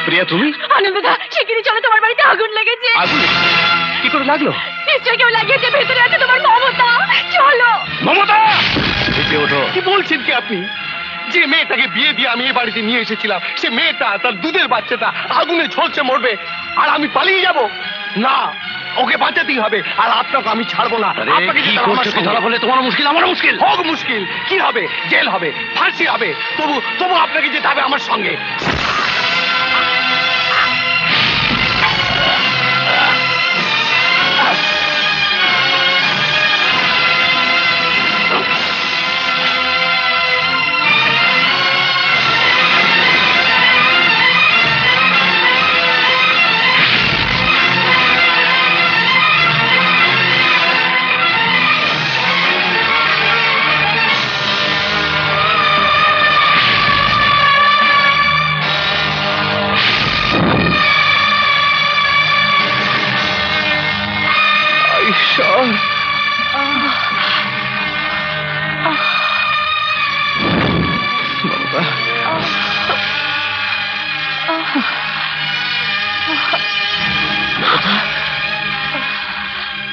প্রিয়া তুমি? আনন্দদা, শিগগিরই চলো, তোমার বাড়িতে আগুন লেগেছে। আগুন কি করে লাগলো? নিশ্চয়ই কেউ লাগিয়েছে, ভেতরে আছে তোমার মমতা। চলো। মমতা! উঠে ওঠো। কি বলছেন কি আপনি? যে মেয়েটাকে বিয়ে দিয়ে আমি এই বাড়িতে নিয়ে এসেছিলাম, সে মেয়েটা, তার দুধের বাচ্চাটা আগুনে ঝলসে মরবে আর আমি পালিয়ে যাব? না, ওকে বাঁচাতেই হবে। আর আপনাকে আমি ছাড়বো না। আপনাকে কি যেতে হবে আমার করছো? সঙ্গে। ধরা পড়লে তোমার মুশকিল, আমারও মুশকিল। হোক মুশকিল, কি হবে? জেল হবে, ফাঁসি হবে, তবু তবু আপনাকে যেতে হবে আমার সঙ্গে। ঈশ্বর! মমতা,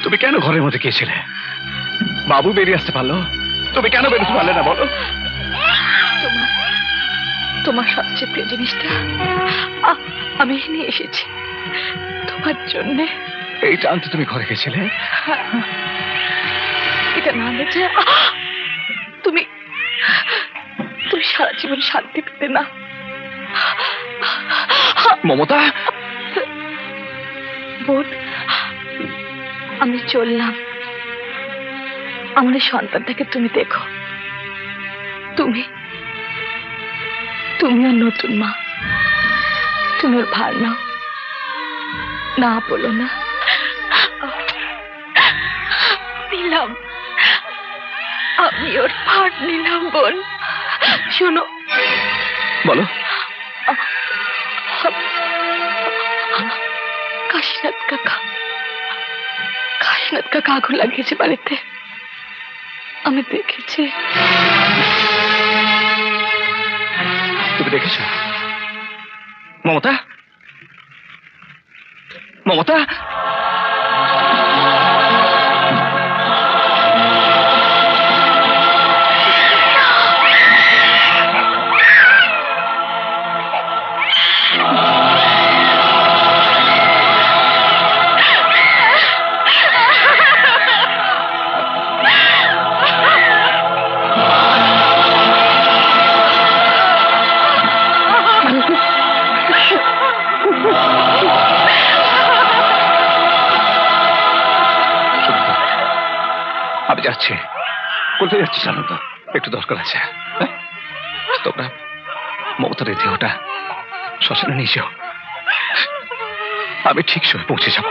তুমি কেন ঘরের মধ্যে গিয়েছিলে? বাবু বেরিয়ে আসতে পারলো, তুমি কেন বেরোতে পারলে না বলো? তোমার সবচেয়ে প্রিয় জিনিসটা আমি নিয়ে এসেছি তোমার জন্য। এইটা আনতে তুমি ঘরে গেছিলে? এটা না হলে তুমি তুমি সারা জীবন শান্তি পেতে না। মমতা! বোন, আমি চললাম। আমাদের সন্তানটাকে তুমি দেখো। তুমি ওর নতুন মা। তুমি ওর ভার নাও, না বলো না। নিলাম, আমি ওর ভার নিলাম। বোন শোনো। বলো। কাশীনাথ কাকা আগুন লাগিয়েছে বাড়িতে, আমি দেখেছি। তুমি দেখেছো? মমতা, মমতা! আমি যাচ্ছি। কোথায় যাচ্ছি জানো তো? একটু দরকার আছে। তোমরা মমতার এই দেহটা শ্মশানে নিয়ে যাও, আমি ঠিক সময় পৌঁছে যাবো।